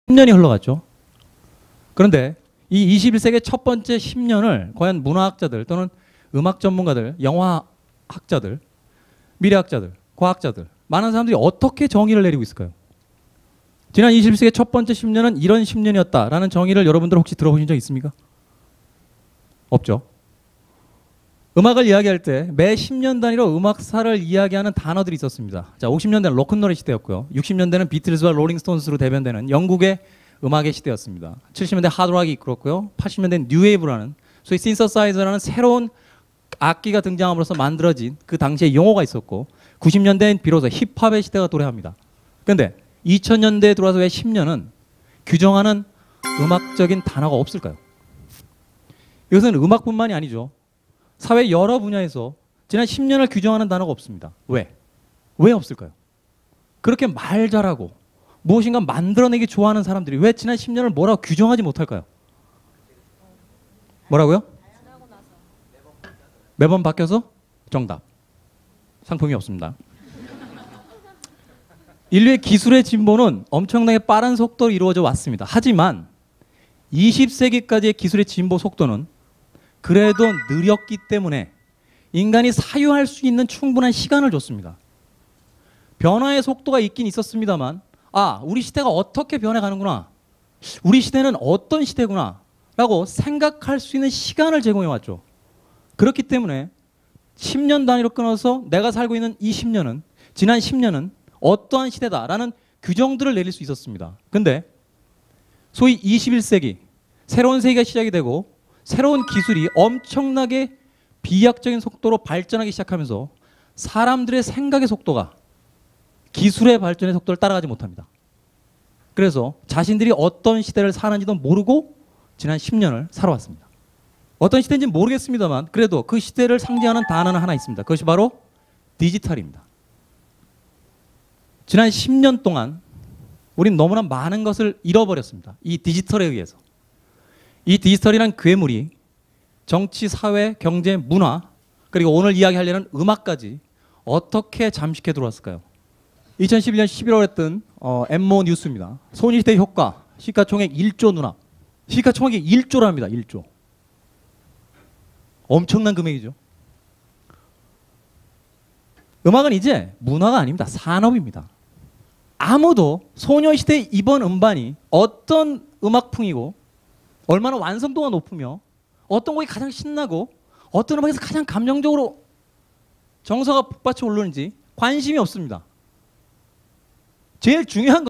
10년이 흘러갔죠. 그런데 이 21세기의 첫 번째 10년을 과연 문화학자들 또는 음악 전문가들, 영화학자들, 미래학자들, 과학자들, 많은 사람들이 어떻게 정의를 내리고 있을까요? 지난 21세기의 첫 번째 10년은 이런 10년이었다라는 정의를 여러분들 혹시 들어보신 적 있습니까? 없죠. 음악을 이야기할 때 매 10년 단위로 음악사를 이야기하는 단어들이 있었습니다. 자, 50년대는 로큰롤의 시대였고요. 60년대는 비틀즈와 롤링스톤스로 대변되는 영국의 음악의 시대였습니다. 70년대 하드락이 이끌었고요. 80년대는 뉴웨이브라는 소위 신서사이저라는 새로운 악기가 등장함으로써 만들어진 그 당시의 용어가 있었고 90년대엔 비로소 힙합의 시대가 도래합니다. 그런데 2000년대에 들어와서 왜 10년은 규정하는 음악적인 단어가 없을까요? 이것은 음악뿐만이 아니죠. 사회 여러 분야에서 지난 10년을 규정하는 단어가 없습니다. 왜? 왜 없을까요? 그렇게 말 잘하고 무엇인가 만들어내기 좋아하는 사람들이 왜 지난 10년을 뭐라고 규정하지 못할까요? 뭐라고요? 매번 바뀌어서? 정답. 상품이 없습니다. 인류의 기술의 진보는 엄청나게 빠른 속도로 이루어져 왔습니다. 하지만 20세기까지의 기술의 진보 속도는 그래도 느렸기 때문에 인간이 사유할 수 있는 충분한 시간을 줬습니다. 변화의 속도가 있긴 있었습니다만 우리 시대가 어떻게 변해가는구나, 우리 시대는 어떤 시대구나 라고 생각할 수 있는 시간을 제공해왔죠. 그렇기 때문에 10년 단위로 끊어서 내가 살고 있는 이 10년은, 지난 10년은 어떠한 시대다라는 규정들을 내릴 수 있었습니다. 근데 소위 21세기, 새로운 세기가 시작이 되고 새로운 기술이 엄청나게 비약적인 속도로 발전하기 시작하면서 사람들의 생각의 속도가 기술의 발전의 속도를 따라가지 못합니다. 그래서 자신들이 어떤 시대를 사는지도 모르고 지난 10년을 살아왔습니다. 어떤 시대인지는 모르겠습니다만 그래도 그 시대를 상징하는 단어는 하나 있습니다. 그것이 바로 디지털입니다. 지난 10년 동안 우린 너무나 많은 것을 잃어버렸습니다. 이 디지털에 의해서. 이 디지털이란 괴물이 정치, 사회, 경제, 문화, 그리고 오늘 이야기하려는 음악까지 어떻게 잠식해 들어왔을까요? 2011년 11월에 했던 엠모 뉴스입니다. 소녀시대 효과, 시가총액 1조 누락. 시가총액이 1조랍니다. 1조. 엄청난 금액이죠. 음악은 이제 문화가 아닙니다. 산업입니다. 아무도 소녀시대 이번 음반이 어떤 음악풍이고 얼마나 완성도가 높으며 어떤 곡이 가장 신나고 어떤 음악에서 가장 감정적으로 정서가 북받쳐 오르는지 관심이 없습니다. 제일 중요한 건